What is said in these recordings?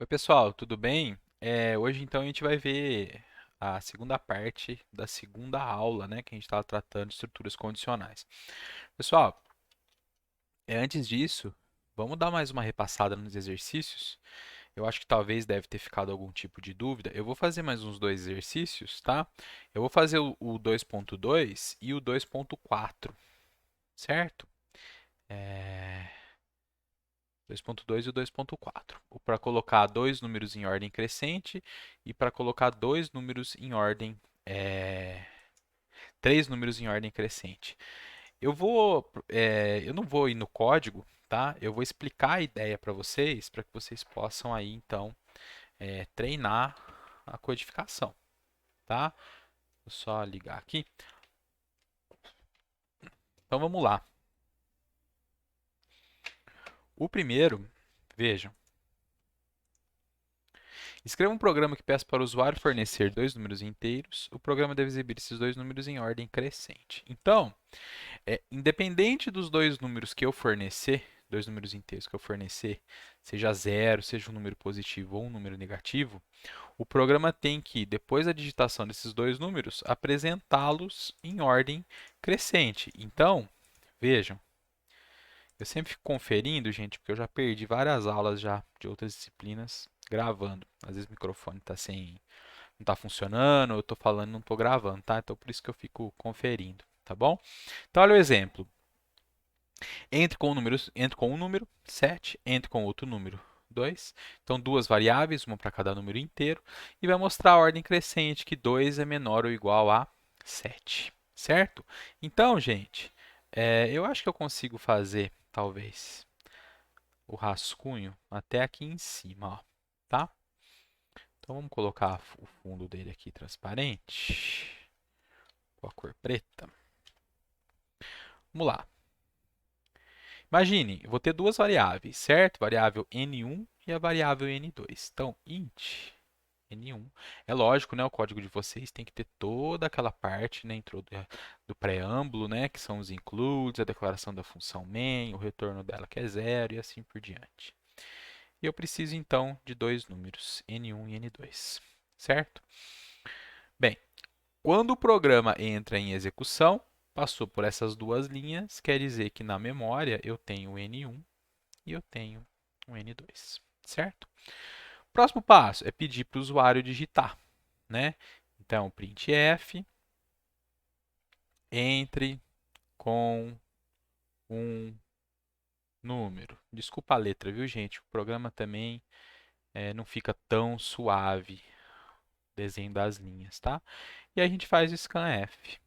Oi, pessoal, tudo bem? Hoje, então, a gente vai ver a segunda parte da segunda aula, né, que a gente estava tratando de estruturas condicionais. Pessoal, antes disso, vamos dar mais uma repassada nos exercícios. Eu acho que talvez deve ter ficado algum tipo de dúvida. Eu vou fazer mais uns dois exercícios, tá? Eu vou fazer o 2.2 e o 2.4, certo? É, 2.2 e o 2.4. Para colocar dois números em ordem crescente e para colocar dois números em ordem, três números em ordem crescente. Eu não vou ir no código, tá? Eu vou explicar a ideia para que vocês possam aí então treinar a codificação, tá? Vou só ligar aqui. Então vamos lá. O primeiro, vejam. Escreva um programa que peça para o usuário fornecer dois números inteiros. O programa deve exibir esses dois números em ordem crescente. Então, independente dos dois números que eu fornecer, dois números inteiros que eu fornecer, seja zero, seja um número positivo ou um número negativo, o programa tem que, depois da digitação desses dois números, apresentá-los em ordem crescente. Então, vejam, eu sempre fico conferindo, gente, porque eu já perdi várias aulas já de outras disciplinas gravando. Às vezes o microfone está sem, não está funcionando, eu estou falando e não estou gravando, tá? Então por isso que eu fico conferindo, tá bom? Então olha o exemplo. Entre com um número, 7, entre com outro número, 2. Então duas variáveis, uma para cada número inteiro, e vai mostrar a ordem crescente, que 2 é menor ou igual a 7, certo? Então, gente, eu acho que eu consigo fazer, talvez, o rascunho até aqui em cima, ó, tá? Então vamos colocar o fundo dele aqui transparente, com a cor preta. Vamos lá. Imagine, eu vou ter duas variáveis, certo? Variável n1 e a variável n2. Então, int n1. É lógico, né? O código de vocês tem que ter toda aquela parte, né, do preâmbulo, né, que são os includes, a declaração da função main, o retorno dela que é zero e assim por diante. E eu preciso então de dois números, n1 e n2, certo? Bem, quando o programa entra em execução, passou por essas duas linhas, quer dizer que na memória eu tenho n1 e eu tenho um n2, certo? Próximo passo é pedir para o usuário digitar, né? Então, printf entre com um número. Desculpa a letra, viu, gente? O programa também não fica tão suave, o desenho das linhas, tá? E a gente faz o scanf.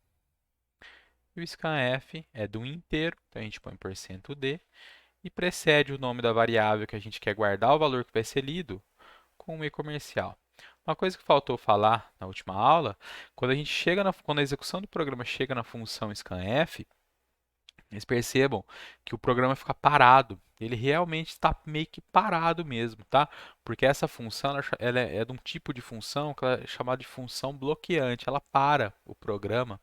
E o scanf é do inteiro, então a gente põe %d e precede o nome da variável que a gente quer guardar o valor que vai ser lido com um e comercial. Uma coisa que faltou falar na última aula, quando a execução do programa chega na função scanf, eles percebam que o programa fica parado. Ele realmente está meio que parado mesmo, tá? Porque essa função ela é de um tipo de função que ela é chamada de função bloqueante. Ela para o programa,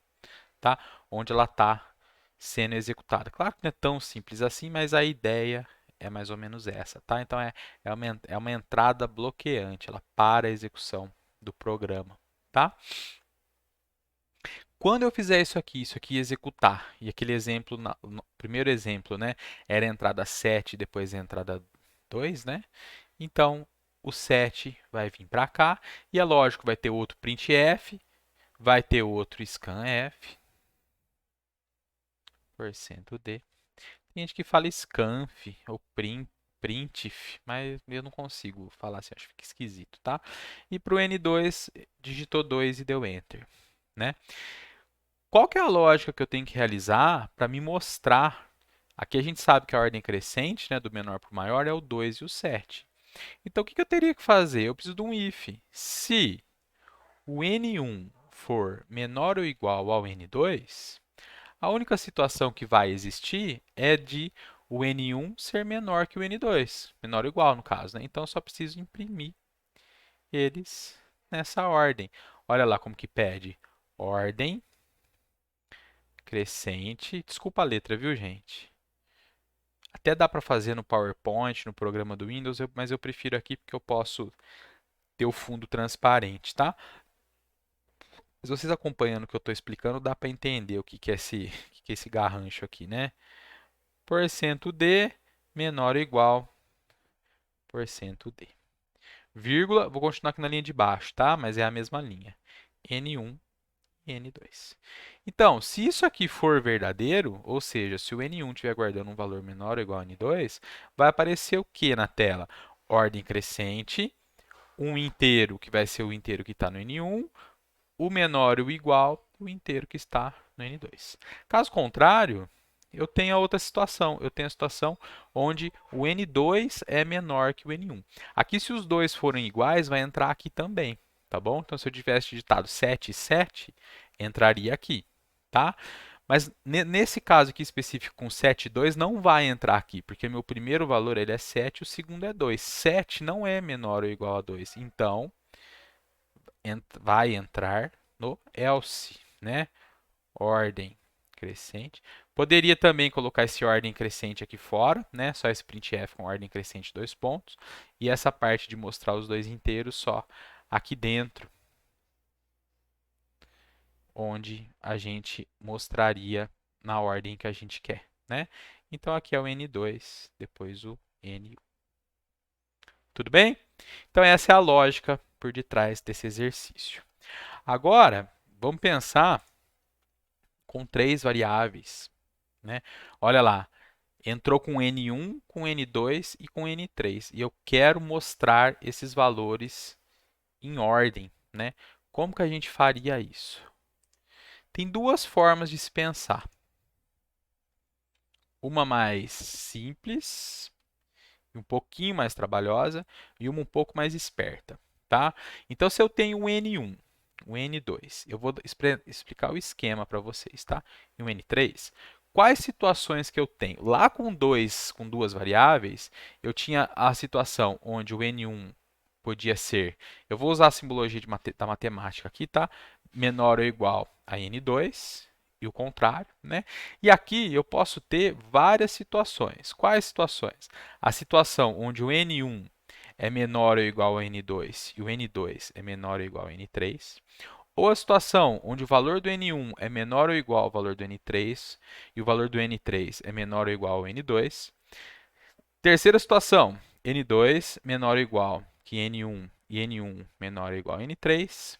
tá? Onde ela está sendo executada. Claro que não é tão simples assim, mas a ideia é mais ou menos essa, tá? Então é uma entrada bloqueante, ela para a execução do programa, tá? Quando eu fizer isso aqui executar, e aquele exemplo, no primeiro exemplo, né, era a entrada 7 depois a entrada 2, né? Então o 7 vai vir para cá, e é lógico, vai ter outro printf, vai ter outro scanf, %d. Tem gente que fala scanf ou printf, mas eu não consigo falar assim, acho que fica esquisito, tá? E para o N2, digitou 2 e deu Enter, né? Qual que é a lógica que eu tenho que realizar para me mostrar? Aqui a gente sabe que a ordem crescente, né, do menor para o maior, é o 2 e o 7. Então, o que eu teria que fazer? Eu preciso de um if. Se o N1 for menor ou igual ao N2, a única situação que vai existir é de o N1 ser menor que o N2, menor ou igual no caso, né? Então eu só preciso imprimir eles nessa ordem. Olha lá como que pede ordem crescente. Desculpa a letra, viu, gente? Até dá para fazer no PowerPoint, no programa do Windows, mas eu prefiro aqui porque eu posso ter o fundo transparente, tá? Mas vocês acompanhando o que eu estou explicando, dá para entender o que é o que é esse garrancho aqui, né? Porcento D menor ou igual porcento D. Vírgula, vou continuar aqui na linha de baixo, tá? Mas é a mesma linha. N1 e N2. Então, se isso aqui for verdadeiro, ou seja, se o N1 estiver guardando um valor menor ou igual a N2, vai aparecer o que na tela? Ordem crescente, um inteiro, que vai ser o inteiro que está no N1, o menor e o igual, o inteiro que está no N2. Caso contrário, eu tenho a outra situação. Eu tenho a situação onde o N2 é menor que o N1. Aqui, se os dois forem iguais, vai entrar aqui também, tá bom? Então, se eu tivesse digitado 7 e 7, entraria aqui, tá? Mas nesse caso aqui específico com 7 e 2, não vai entrar aqui, porque meu primeiro valor ele é 7 e o segundo é 2. 7 não é menor ou igual a 2. Então, vai entrar no else, né? Ordem crescente. Poderia também colocar esse ordem crescente aqui fora, né? Só esse printf com ordem crescente dois pontos. E essa parte de mostrar os dois inteiros só aqui dentro, onde a gente mostraria na ordem que a gente quer, né? Então aqui é o N2, depois o N1. Tudo bem? Então essa é a lógica por detrás desse exercício. Agora, vamos pensar com três variáveis, né? Olha lá, entrou com N1, com N2 e com N3. E eu quero mostrar esses valores em ordem, né? Como que a gente faria isso? Tem duas formas de se pensar. Uma mais simples, um pouquinho mais trabalhosa, e uma um pouco mais esperta, tá? Então, se eu tenho um N1, um N2, eu vou explicar o esquema para vocês, tá? E um N3, quais situações que eu tenho? Lá com duas variáveis, eu tinha a situação onde o N1 podia ser, eu vou usar a simbologia da matemática aqui, tá? Menor ou igual a N2, e o contrário, né? E aqui eu posso ter várias situações. Quais situações? A situação onde o N1 é menor ou igual a N2 e o N2 é menor ou igual a N3. Ou a situação onde o valor do N1 é menor ou igual ao valor do N3 e o valor do N3 é menor ou igual ao N2. Terceira situação, N2 menor ou igual que N1 e N1 menor ou igual a N3.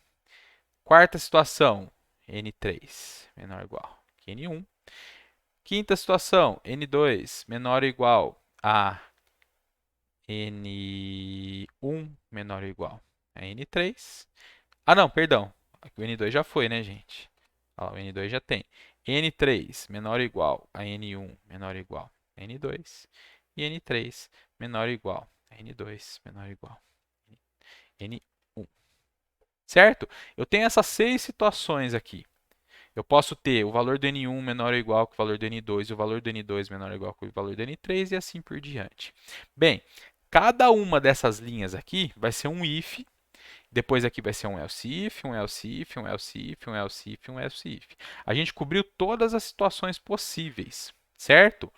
Quarta situação, N3 menor ou igual que N1. Quinta situação, N2 menor ou igual a N1 menor ou igual a N3. Ah, não, perdão. Aqui o N2 já foi, né, gente? Ó, o N2 já tem. N3 menor ou igual a N1 menor ou igual a N2. E N3 menor ou igual a N2 menor ou igual a N1. Certo? Eu tenho essas 6 situações aqui. Eu posso ter o valor do N1 menor ou igual que o valor do N2 e o valor do N2 menor ou igual que o valor do N3 e assim por diante. Bem, cada uma dessas linhas aqui vai ser um if, depois aqui vai ser um else if, um else if, um else if, um else if, um else if. A gente cobriu todas as situações possíveis, certo?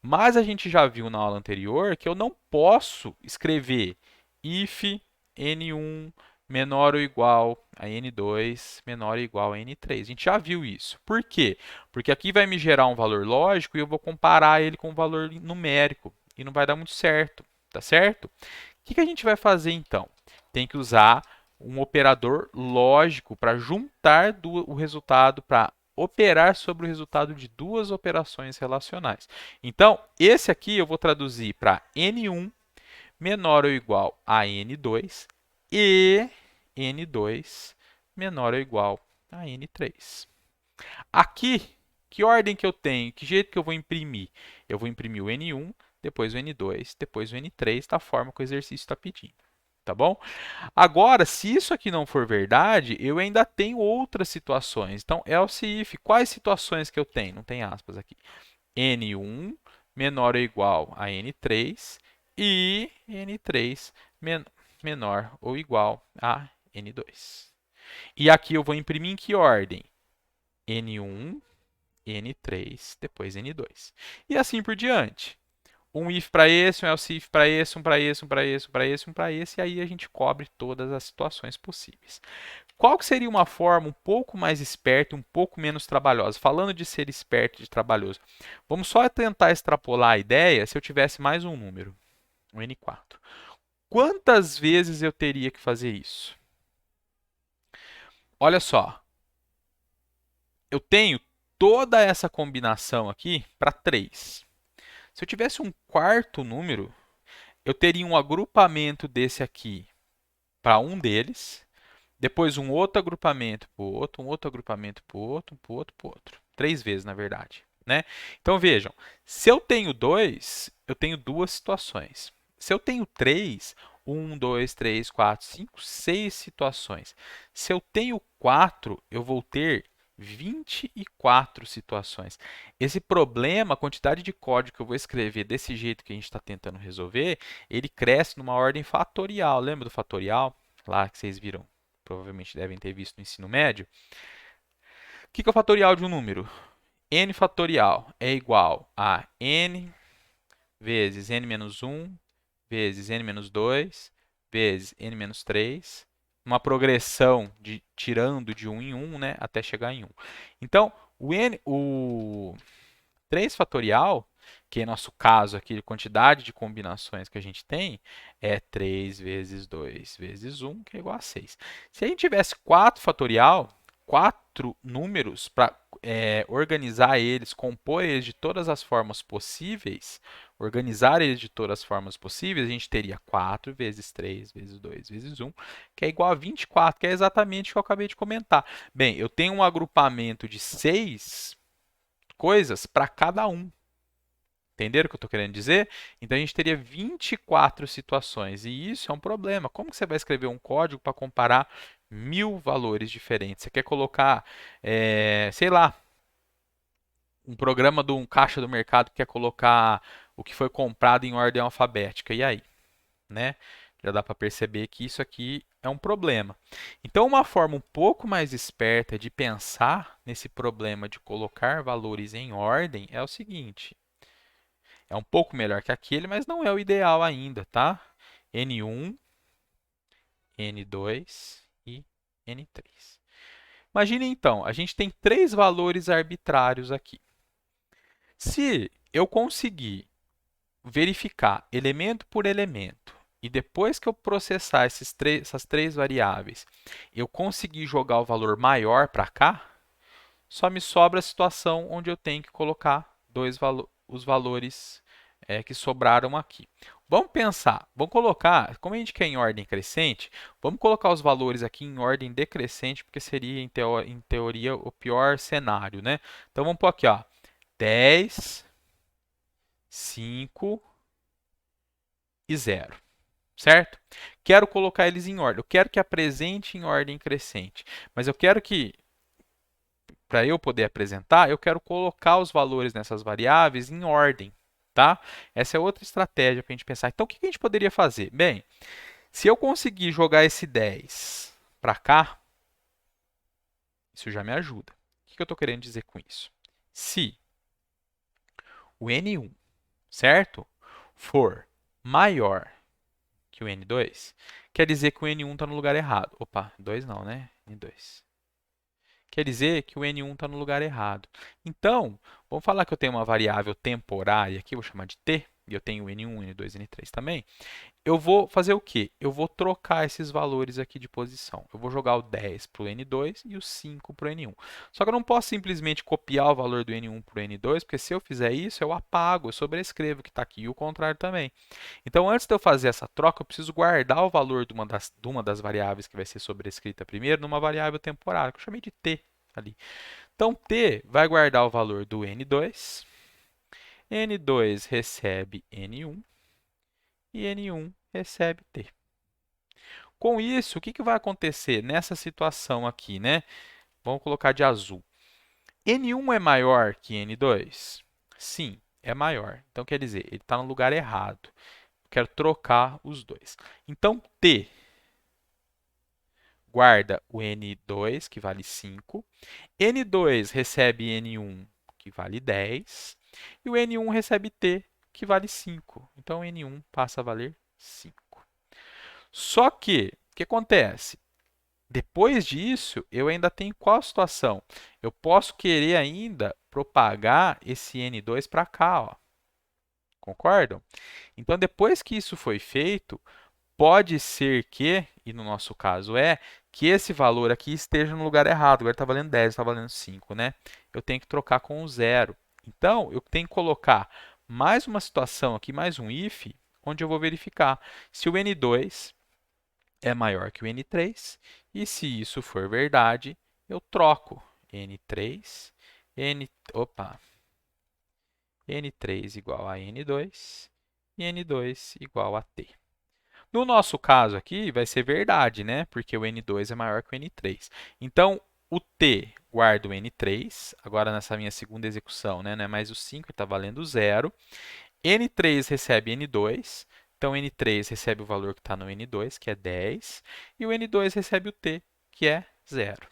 Mas a gente já viu na aula anterior que eu não posso escrever if N1 menor ou igual a N2 menor ou igual a N3. A gente já viu isso. Por quê? Porque aqui vai me gerar um valor lógico e eu vou comparar ele com um valor numérico. E não vai dar muito certo, tá certo? O que a gente vai fazer então? Tem que usar um operador lógico para juntar o resultado, para operar sobre o resultado de duas operações relacionais. Então, esse aqui eu vou traduzir para N1 menor ou igual a N2 e N2 menor ou igual a N3. Aqui, que ordem que eu tenho? Que jeito que eu vou imprimir? Eu vou imprimir o N1, depois o N2, depois o N3, da forma que o exercício está pedindo. Tá bom? Agora, se isso aqui não for verdade, eu ainda tenho outras situações. Então, else if, quais situações que eu tenho? Não tem aspas aqui. N1 menor ou igual a N3 e N3 menor ou igual a N2. E aqui eu vou imprimir em que ordem? N1, N3, depois N2. E assim por diante. Um if para esse, um else if para esse, um para esse, um para esse, um para esse, um para esse, e aí a gente cobre todas as situações possíveis. Qual que seria uma forma um pouco mais esperta e um pouco menos trabalhosa? Falando de ser esperto e de trabalhoso, vamos só tentar extrapolar a ideia se eu tivesse mais um número, um n4. Quantas vezes eu teria que fazer isso? Olha só, eu tenho toda essa combinação aqui para 3. Se eu tivesse um quarto número, eu teria um agrupamento desse aqui para um deles, depois um outro agrupamento para o outro, um outro agrupamento para o outro, para o outro, para o outro. 3 vezes, na verdade. Né? Então vejam, se eu tenho 2, eu tenho duas situações. Se eu tenho 3, 1, 2, 3, 4, 5, 6 situações. Se eu tenho 4, eu vou ter 24 situações. Esse problema, a quantidade de código que eu vou escrever desse jeito que a gente está tentando resolver, ele cresce numa ordem fatorial. Lembra do fatorial? Lá que vocês viram, provavelmente devem ter visto no ensino médio. O que é o fatorial de um número? N fatorial é igual a n vezes n menos 1 vezes n menos 2 vezes n menos 3, uma progressão de tirando de 1 em 1, né, até chegar em 1. Então, o 3 fatorial, que é nosso caso aqui, a quantidade de combinações que a gente tem, é 3 vezes 2 vezes 1, que é igual a 6. Se a gente tivesse 4 fatorial, 4 números para organizar eles, compor eles de todas as formas possíveis, organizar eles de todas as formas possíveis, a gente teria 4 vezes 3 vezes 2 vezes 1, que é igual a 24, que é exatamente o que eu acabei de comentar. Bem, eu tenho um agrupamento de 6 coisas para cada um. Entenderam o que eu estou querendo dizer? Então a gente teria 24 situações e isso é um problema. Como que você vai escrever um código para comparar 1000 valores diferentes? Você quer colocar, sei lá, um programa de um caixa do mercado que quer colocar o que foi comprado em ordem alfabética. E aí? Né? Já dá para perceber que isso aqui é um problema. Então, uma forma um pouco mais esperta de pensar nesse problema de colocar valores em ordem é o seguinte: é um pouco melhor que aquele, mas não é o ideal ainda, tá? N1, N2 e N3. Imagine então, a gente tem 3 valores arbitrários aqui. Se eu conseguir verificar elemento por elemento e depois que eu processar essas 3 variáveis, eu conseguir jogar o valor maior para cá, só me sobra a situação onde eu tenho que colocar os valores que sobraram aqui. Vamos pensar, vamos colocar, como a gente quer em ordem crescente, vamos colocar os valores aqui em ordem decrescente, porque seria, em teoria, o pior cenário, né? Então vamos pôr aqui, ó, 10, 5 e 0. Certo? Quero colocar eles em ordem. Eu quero que apresente em ordem crescente. Mas eu quero que, para eu poder apresentar, eu quero colocar os valores nessas variáveis em ordem. Tá? Essa é outra estratégia para a gente pensar. Então, o que a gente poderia fazer? Bem, se eu conseguir jogar esse 10 para cá, isso já me ajuda. O que eu estou querendo dizer com isso? Se o N1, certo, for maior que o N2, quer dizer que o N1 está no lugar errado. Opa, 2 não, né? N2. Quer dizer que o N1 está no lugar errado. Então, vamos falar que eu tenho uma variável temporária aqui, vou chamar de t, e eu tenho N1, N2, N3 também. Eu vou fazer o quê? Eu vou trocar esses valores aqui de posição. Eu vou jogar o 10 para o N2 e o 5 para o N1. Só que eu não posso simplesmente copiar o valor do N1 para o N2, porque se eu fizer isso, eu apago, eu sobrescrevo o que está aqui e o contrário também. Então, antes de eu fazer essa troca, eu preciso guardar o valor de uma das variáveis que vai ser sobrescrita primeiro numa variável temporária, que eu chamei de t ali. Então, t vai guardar o valor do N2, N2 recebe N1 e N1 recebe t. Com isso, o que vai acontecer nessa situação aqui, né? Vamos colocar de azul. N1 é maior que N2? Sim, é maior. Então, quer dizer, ele está no lugar errado. Quero trocar os dois. Então, T guarda o N2, que vale 5. N2 recebe N1, que vale 10. E o N1 recebe T, que vale 5. Então, N1 passa a valer 5. Só que, o que acontece? Depois disso, eu ainda tenho qual situação? Eu posso querer ainda propagar esse N2 para cá, ó. Concordam? Então, depois que isso foi feito, pode ser que, e no nosso caso que esse valor aqui esteja no lugar errado. Agora está valendo 10, está valendo 5, né? Eu tenho que trocar com o zero. Então, eu tenho que colocar mais uma situação aqui, mais um if, onde eu vou verificar se o N2 é maior que o N3. E se isso for verdade, eu troco N3, N3 igual a N2 e N2 igual a T. No nosso caso aqui, vai ser verdade, né? Porque o N2 é maior que o N3. Então, o T guarda o N3. Agora, nessa minha segunda execução, né? Não é mais o 5, está valendo 0. N3 recebe N2. Então, N3 recebe o valor que está no N2, que é 10. E o N2 recebe o T, que é 0.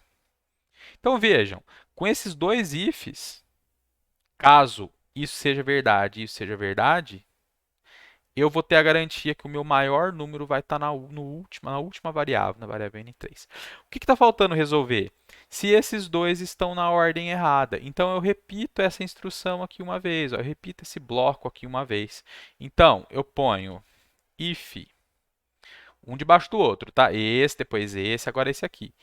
Então, vejam, com esses dois ifs, caso isso seja verdade e isso seja verdade, eu vou ter a garantia que o meu maior número vai estar na última variável, na variável n3. O que está faltando resolver? Se esses dois estão na ordem errada. Então, eu repito essa instrução aqui uma vez, ó, eu repito esse bloco aqui uma vez. Então, eu ponho if, um debaixo do outro, tá? Esse, depois esse, agora esse aqui.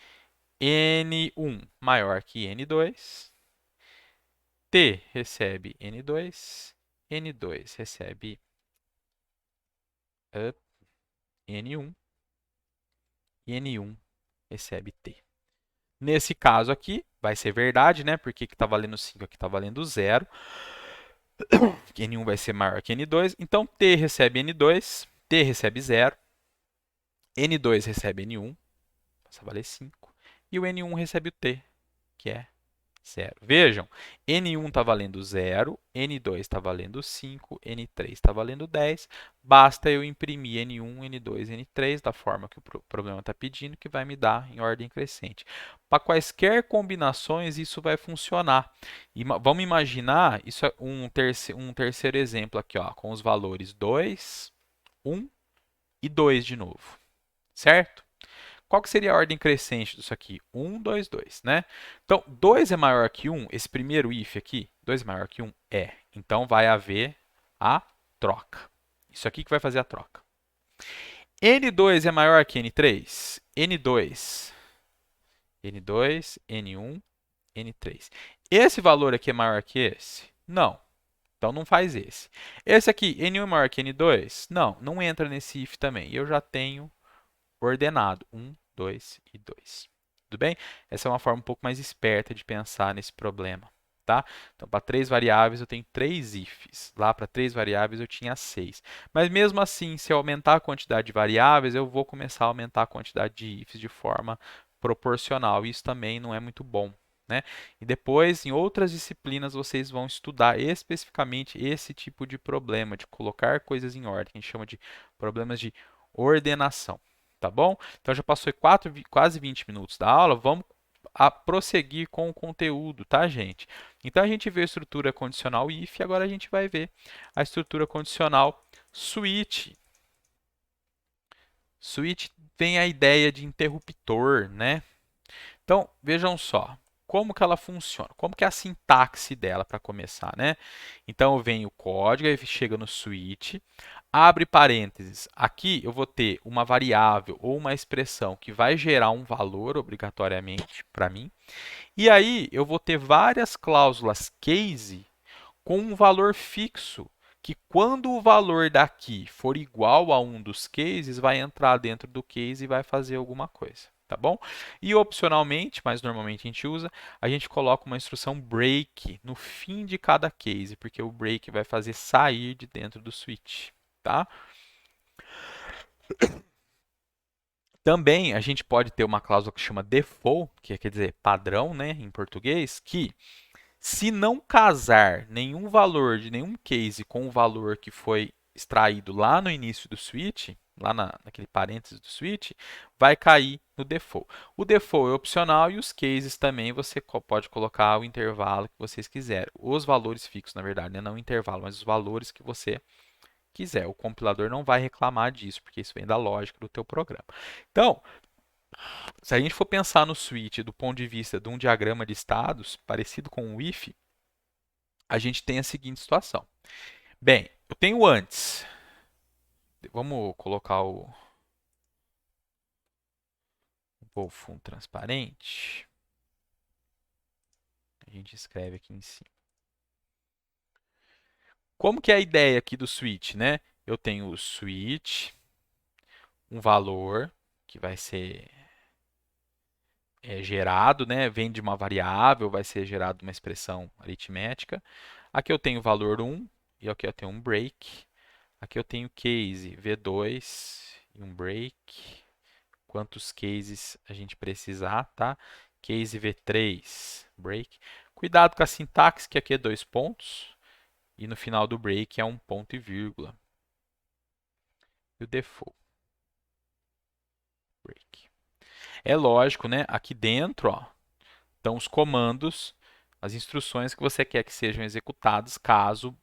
N1 maior que N2, T recebe N2, N2 recebe N1 e N1 recebe T. Nesse caso aqui, vai ser verdade, né? Porque aqui está valendo 5, aqui está valendo 0. N1 vai ser maior que N2. Então, T recebe N2, T recebe 0. N2 recebe N1, passa a valer 5. E o N1 recebe o T, que é 0. Vejam, N1 está valendo 0, N2 está valendo 5, N3 está valendo 10. Basta eu imprimir N1, N2, N3 da forma que o problema está pedindo, que vai me dar em ordem crescente. Para quaisquer combinações, isso vai funcionar. Vamos imaginar, isso é um terceiro exemplo aqui, ó, com os valores 2, 1 e 2 de novo, certo? Qual que seria a ordem crescente disso aqui? 1, 2, 2, né? Então, 2 é maior que 1, esse primeiro if aqui, 2 é maior que 1? É. Então, vai haver a troca. Isso aqui que vai fazer a troca. N2 é maior que N3? N2, N1, N3. Esse valor aqui é maior que esse? Não. Então, não faz esse. Esse aqui, N1 é maior que N2? Não, não entra nesse if também. Eu já tenho ordenado 1, 2 e 2. Tudo bem? Essa é uma forma um pouco mais esperta de pensar nesse problema. Tá? Então, para 3 variáveis, eu tenho 3 ifs. Lá, para 3 variáveis, eu tinha 6. Mas, mesmo assim, se eu aumentar a quantidade de variáveis, eu vou começar a aumentar a quantidade de ifs de forma proporcional. Isso também não é muito bom. Né? E depois, em outras disciplinas, vocês vão estudar especificamente esse tipo de problema, de colocar coisas em ordem. A gente chama de problemas de ordenação. Tá bom? Então já passou quase 20 minutos da aula, vamos prosseguir com o conteúdo, tá, gente? Então a gente vê a estrutura condicional if, agora a gente vai ver a estrutura condicional switch. Switch tem a ideia de interruptor, né? Então, vejam só, como que ela funciona, como que é a sintaxe dela para começar, né? Então, vem o código, aí chega no switch, abre parênteses. Aqui eu vou ter uma variável ou uma expressão que vai gerar um valor obrigatoriamente para mim. E aí eu vou ter várias cláusulas case com um valor fixo, que quando o valor daqui for igual a um dos cases, vai entrar dentro do case e vai fazer alguma coisa. Tá bom? E opcionalmente, mas normalmente a gente usa, a gente coloca uma instrução break no fim de cada case, porque o break vai fazer sair de dentro do switch. Tá? Também a gente pode ter uma cláusula que chama default, que quer dizer padrão, né, em português, que se não casar nenhum valor de nenhum case com o valor que foi extraído lá no início do switch, lá naquele parênteses do switch, vai cair no default. O default é opcional e os cases também você pode colocar o intervalo que vocês quiserem. Os valores fixos, na verdade, né? Não o intervalo, mas os valores que você quiser. O compilador não vai reclamar disso, porque isso vem da lógica do teu programa. Então, se a gente for pensar no switch do ponto de vista de um diagrama de estados, parecido com o if, a gente tem a seguinte situação. Bem, eu tenho antes. Vamos colocar o fundo transparente. A gente escreve aqui em cima. Como que é a ideia aqui do switch, né? Eu tenho o switch, um valor que vai ser gerado, né? Vem de uma variável, vai ser gerado uma expressão aritmética. Aqui eu tenho o valor 1 e aqui eu tenho um break. Aqui eu tenho case V2 e um break. Quantos cases a gente precisar, tá? Case V3, break. Cuidado com a sintaxe, que aqui é 2 pontos. E no final do break é um ponto e vírgula. E o default. Break. É lógico, né? Aqui dentro, ó, estão os comandos, as instruções que você quer que sejam executadas caso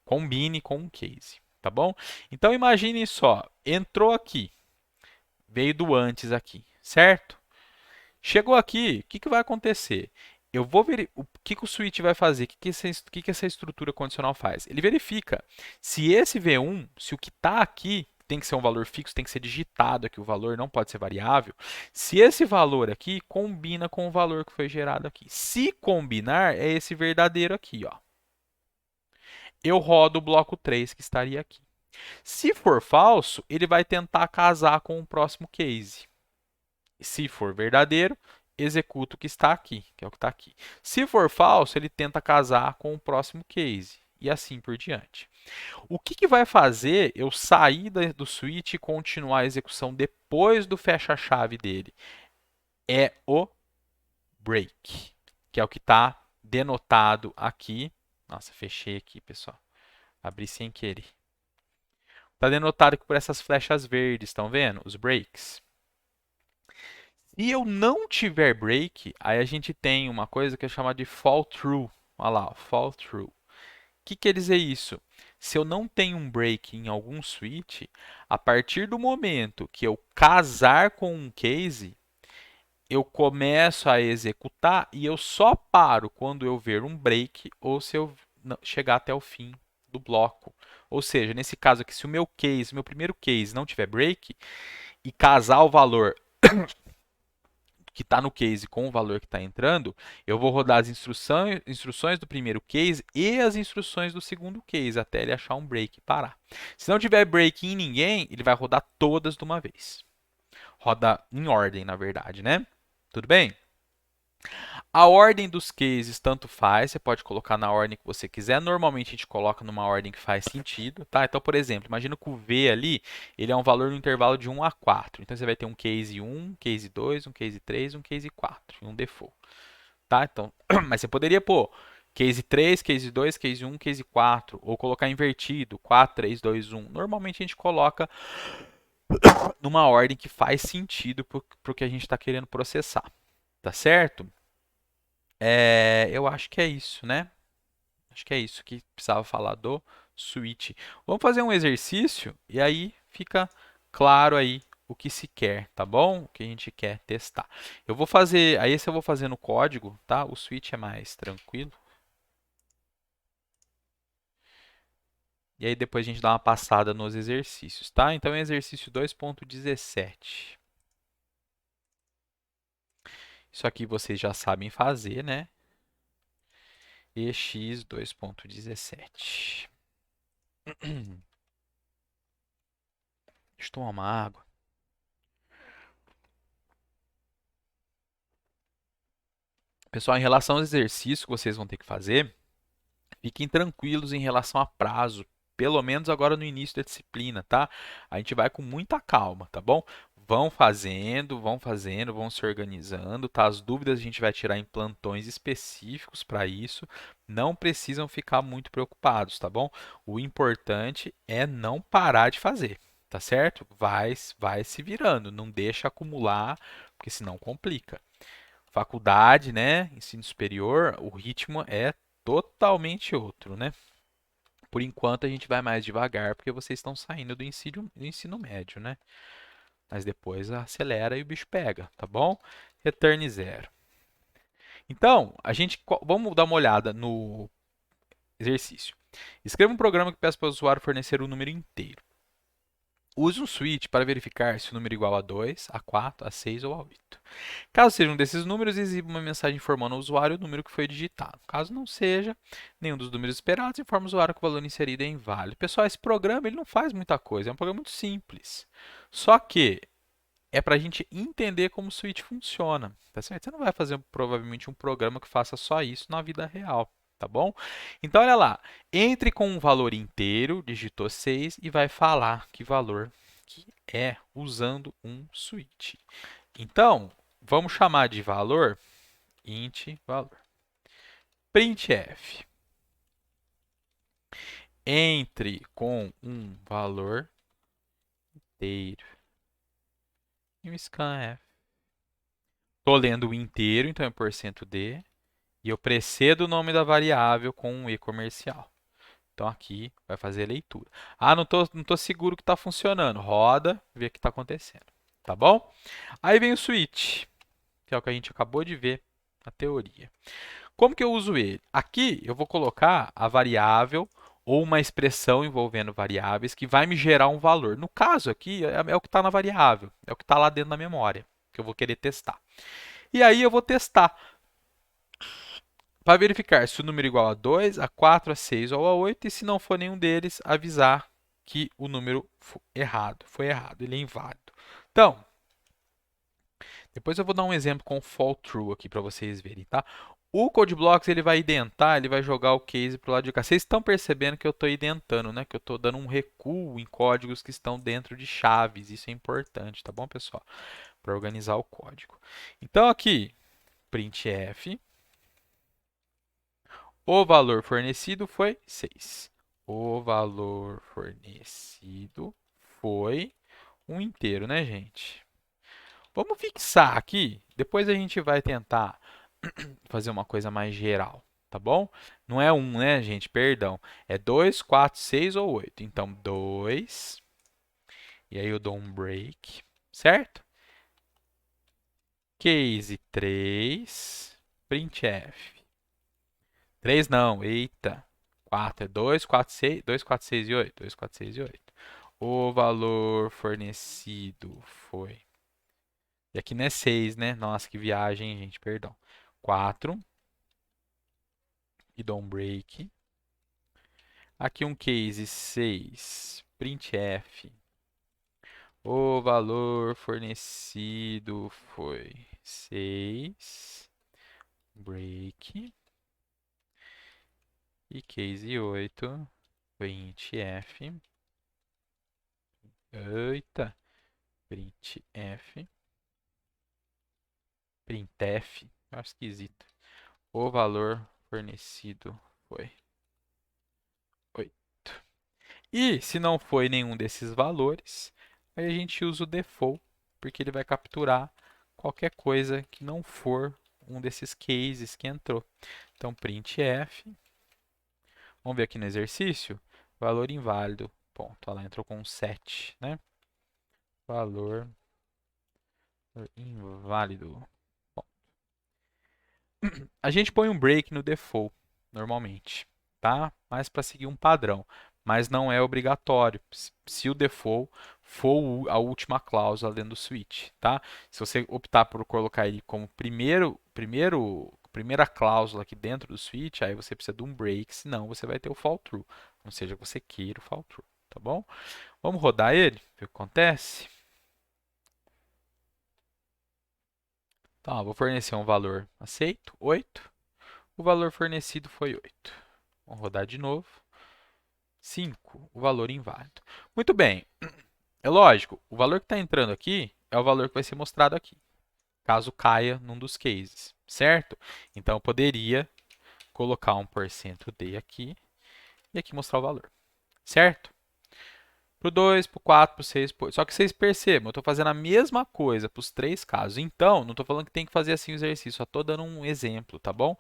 combine com um case, tá bom? Então imagine só, entrou aqui, veio do antes aqui, certo? Chegou aqui, o que vai acontecer? Eu vou ver o que o switch vai fazer, o que essa estrutura condicional faz. Ele verifica se esse V1, se o que está aqui tem que ser um valor fixo, tem que ser digitado aqui, o valor não pode ser variável. Se esse valor aqui combina com o valor que foi gerado aqui. Se combinar, é esse verdadeiro aqui, ó. Eu rodo o bloco 3 que estaria aqui. Se for falso, ele vai tentar casar com o próximo case. Se for verdadeiro, executa o que está aqui, que é o que está aqui. Se for falso, ele tenta casar com o próximo case. E assim por diante. O que vai fazer eu sair do switch e continuar a execução depois do fecha-chave dele? É o break, que é o que está denotado aqui. Nossa, fechei aqui, pessoal. Abri sem querer. Está denotado aqui por essas flechas verdes, estão vendo? Os breaks. Se eu não tiver break, aí a gente tem uma coisa que é chamada de fall through. Olha lá, fall through. O que quer dizer isso? Se eu não tenho um break em algum switch, a partir do momento que eu casar com um case, eu começo a executar e eu só paro quando eu ver um break ou se eu chegar até o fim do bloco. Ou seja, nesse caso aqui, se o meu primeiro case não tiver break e casar o valor que está no case com o valor que está entrando, eu vou rodar as instruções do primeiro case e as instruções do segundo case, até ele achar um break e parar. Se não tiver break em ninguém, ele vai rodar todas de uma vez. Roda em ordem, na verdade, né? Tudo bem? A ordem dos cases tanto faz, você pode colocar na ordem que você quiser. Normalmente a gente coloca numa ordem que faz sentido, tá? Então, por exemplo, imagina que o V ali, ele é um valor no intervalo de 1 a 4. Então você vai ter um case 1, case 2, um case 3, um case 4 e um default, tá? Então, mas você poderia pôr case 3, case 2, case 1, case 4 ou colocar invertido, 4, 3, 2, 1. Normalmente a gente coloca numa ordem que faz sentido para o que a gente está querendo processar, tá certo? Eu acho que é isso, né? Acho que é isso que precisava falar do switch. Vamos fazer um exercício e aí fica claro aí o que se quer, tá bom? O que a gente quer testar. Eu vou fazer, aí esse eu vou fazer no código, tá? O switch é mais tranquilo. E aí depois a gente dá uma passada nos exercícios, tá? Então, exercício 2.17. Isso aqui vocês já sabem fazer, né? EX 2.17. Deixa eu tomar uma água. Pessoal, em relação aos exercícios que vocês vão ter que fazer, fiquem tranquilos em relação a prazo, pelo menos agora no início da disciplina, tá? A gente vai com muita calma, tá bom? vão fazendo, vão se organizando, tá? As dúvidas a gente vai tirar em plantões específicos para isso. Não precisam ficar muito preocupados, tá bom? O importante é não parar de fazer, tá certo? Vai se virando, não deixa acumular, porque senão complica. Faculdade, né? Ensino superior, o ritmo é totalmente outro, né? Por enquanto a gente vai mais devagar, porque vocês estão saindo do ensino médio, né? Mas depois acelera e o bicho pega, tá bom? Return zero. Então, vamos dar uma olhada no exercício. Escreva um programa que peça para o usuário fornecer o número inteiro. Use um switch para verificar se o número é igual a 2, a 4, a 6 ou a 8. Caso seja um desses números, exiba uma mensagem informando ao usuário o número que foi digitado. Caso não seja nenhum dos números esperados, informa o usuário que o valor inserido é inválido. Pessoal, esse programa ele não faz muita coisa, é um programa muito simples. Só que é para a gente entender como o switch funciona, tá certo? Você não vai fazer provavelmente um programa que faça só isso na vida real, tá bom? Então, olha lá, entre com um valor inteiro, digitou 6 e vai falar que valor que é usando um switch. Então, vamos chamar de valor int valor. Printf. Entre com um valor inteiro. E o scanf. Estou lendo o inteiro, então é %d. E eu precedo o nome da variável com um e comercial. Então aqui vai fazer a leitura. Ah, não tô seguro que está funcionando. Roda, vê o que está acontecendo. Tá bom? Aí vem o switch, que é o que a gente acabou de ver na teoria. Como que eu uso ele? Aqui eu vou colocar a variável ou uma expressão envolvendo variáveis que vai me gerar um valor. No caso aqui, é o que está na variável, é o que está lá dentro da memória, que eu vou querer testar. E aí eu vou testar para verificar se o número é igual a 2, a 4, a 6 ou a 8, e se não for nenhum deles, avisar que o número foi errado, ele é inválido. Então, depois eu vou dar um exemplo com fall true aqui para vocês verem, tá? O CodeBlocks ele vai identar, ele vai jogar o case para o lado de cá. Vocês estão percebendo que eu estou identando, né? Que eu estou dando um recuo em códigos que estão dentro de chaves. Isso é importante, tá bom, pessoal? Para organizar o código. Então aqui, printf, o valor fornecido foi 6. O valor fornecido foi um inteiro, né, gente? Vamos fixar aqui. Depois a gente vai tentar fazer uma coisa mais geral, tá bom? Não é 1, né, gente? Perdão. É 2, 4, 6 ou 8. Então, 2. E aí eu dou um break, certo? Case 3. Printf. 3 não, eita. 4 é 2, 4, 6, 2, 4, 6 e 8. 2, 4, 6 e 8. O valor fornecido foi. E aqui não é 6, né? Nossa, que viagem, gente, perdão. 4. E dou um break. Aqui um case 6. Printf. O valor fornecido foi 6. Break. E case 8. Printf. Eita. Printf. Printf. Acho esquisito. O valor fornecido foi 8. E se não foi nenhum desses valores, aí a gente usa o default, porque ele vai capturar qualquer coisa que não for um desses cases que entrou. Então, printf, vamos ver aqui no exercício, valor inválido, ponto. Olha lá, entrou com um 7, né? Valor inválido. Bom, a gente põe um break no default, normalmente, tá? Mas para seguir um padrão. Mas não é obrigatório, se o default for a última cláusula dentro do switch, tá? Se você optar por colocar ele como primeira cláusula aqui dentro do switch, aí você precisa de um break, senão você vai ter o fall true. Não seja que você queira o fall true, tá bom? Vamos rodar ele, ver o que acontece. Então, vou fornecer um valor aceito, 8. O valor fornecido foi 8. Vamos rodar de novo. 5, o valor inválido. Muito bem, é lógico, o valor que está entrando aqui é o valor que vai ser mostrado aqui, caso caia num dos cases, certo? Então, eu poderia colocar 1% D aqui e aqui mostrar o valor, certo? Para o 2, para o 4, para o 6, só que vocês percebam, eu estou fazendo a mesma coisa para os três casos. Então, não estou falando que tem que fazer assim o exercício, só estou dando um exemplo, tá bom?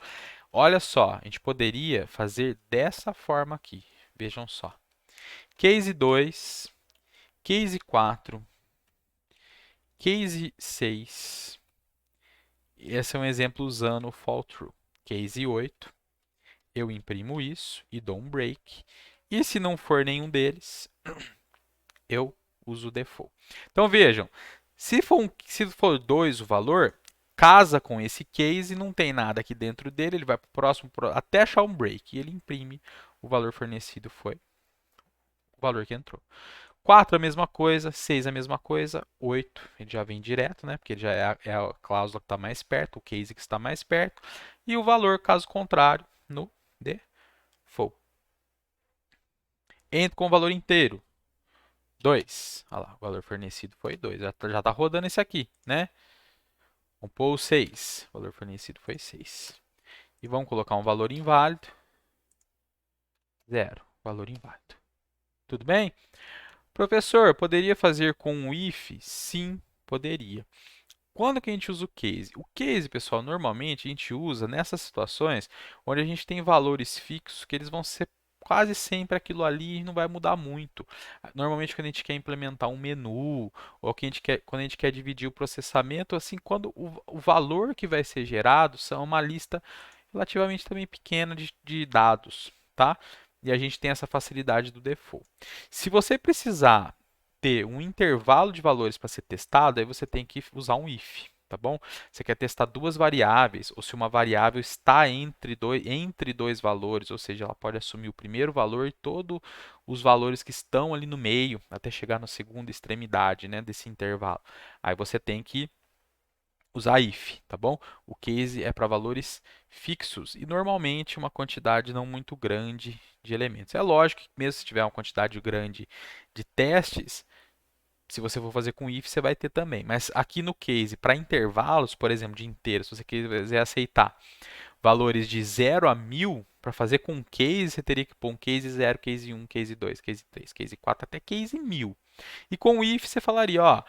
Olha só, a gente poderia fazer dessa forma aqui. Vejam só. Case 2, Case 4, Case 6. Esse é um exemplo usando o fall through. Case 8, eu imprimo isso e dou um break. E se não for nenhum deles, eu uso o default. Então vejam, se for 2 o valor, casa com esse case, não tem nada aqui dentro dele, ele vai para o próximo, até achar um break, e ele imprime o valor fornecido, foi o valor que entrou. 4 a mesma coisa, 6 a mesma coisa, 8 ele já vem direto, né? Porque ele já é a cláusula que está mais perto, o case que está mais perto, e o valor, caso contrário, no default. Entro com o valor inteiro, 2. Olha lá, o valor fornecido foi 2. Já está rodando esse aqui, né? Compor 6. O valor fornecido foi 6. E vamos colocar um valor inválido. 0. Valor inválido. Tudo bem? Professor, poderia fazer com um if? Sim, poderia. Quando que a gente usa o case? O case, pessoal, normalmente a gente usa nessas situações onde a gente tem valores fixos que eles vão ser quase sempre aquilo ali e não vai mudar muito. Normalmente quando a gente quer implementar um menu ou que quando a gente quer dividir o processamento, assim, quando o valor que vai ser gerado são uma lista relativamente também pequena de dados, tá? E a gente tem essa facilidade do default. Se você precisar ter um intervalo de valores para ser testado, aí você tem que usar um if, tá bom? Você quer testar duas variáveis, ou se uma variável está entre dois valores, ou seja, ela pode assumir o primeiro valor e todos os valores que estão ali no meio, até chegar na segunda extremidade, né, desse intervalo. Aí você tem que usar if, tá bom? O case é para valores fixos e normalmente uma quantidade não muito grande de elementos. É lógico que mesmo se tiver uma quantidade grande de testes, se você for fazer com if, você vai ter também. Mas aqui no case, para intervalos, por exemplo, de inteiros, se você quiser aceitar valores de 0 a 1000, para fazer com um case, você teria que pôr um case 0, case 1, case 2, case 3, case 4, até case 1000. E com o if você falaria, ó,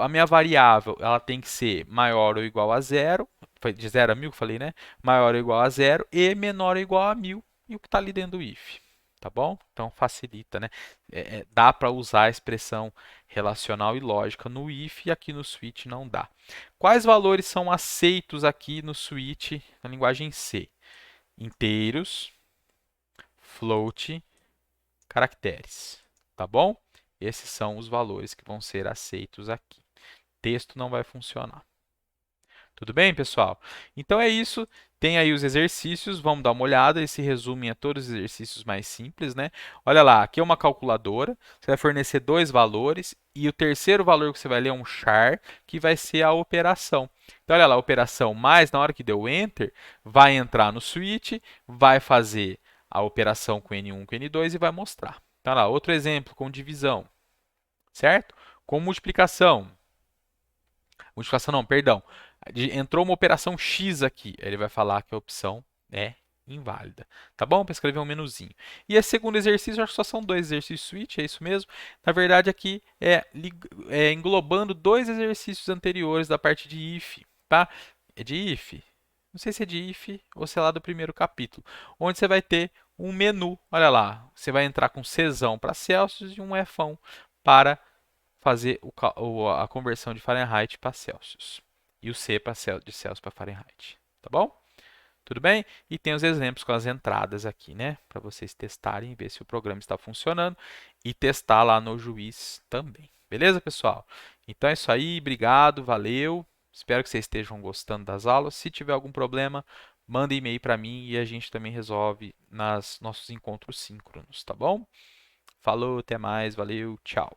a minha variável ela tem que ser maior ou igual a 0, foi de 0 a 1000 que eu falei, né? Maior ou igual a 0 e menor ou igual a 1000 e o que está ali dentro do if. Tá bom? Então facilita, né? Dá para usar a expressão relacional e lógica no if e aqui no switch não dá. Quais valores são aceitos aqui no switch na linguagem C? Inteiros, float, caracteres. Tá bom? Esses são os valores que vão ser aceitos aqui. Texto não vai funcionar. Tudo bem, pessoal? Então é isso. Tem aí os exercícios, vamos dar uma olhada. Esse resume a todos os exercícios mais simples, né? Olha lá, aqui é uma calculadora. Você vai fornecer dois valores e o terceiro valor que você vai ler é um char, que vai ser a operação. Então, olha lá, a operação mais, na hora que deu Enter, vai entrar no switch, vai fazer a operação com N1, com N2 e vai mostrar. Então, olha lá, outro exemplo com divisão, certo? Com multiplicação. Multiplicação não, perdão. Entrou uma operação X aqui. Ele vai falar que a opção é inválida. Tá bom? Para escrever um menuzinho. E esse segundo exercício, acho que só são dois exercícios switch, é isso mesmo? Na verdade, aqui é englobando dois exercícios anteriores da parte de if, tá? É de if. Não sei se é de if ou se é lá do primeiro capítulo. Onde você vai ter um menu. Olha lá, você vai entrar com Czão para Celsius e um Fão para fazer a conversão de Fahrenheit para Celsius. E o C de Celsius para Fahrenheit. Tá bom? Tudo bem? E tem os exemplos com as entradas aqui, né? Para vocês testarem e ver se o programa está funcionando. E testar lá no juiz também. Beleza, pessoal? Então é isso aí. Obrigado, valeu. Espero que vocês estejam gostando das aulas. Se tiver algum problema, manda e-mail para mim e a gente também resolve nos nossos encontros síncronos, tá bom? Falou, até mais, valeu, tchau.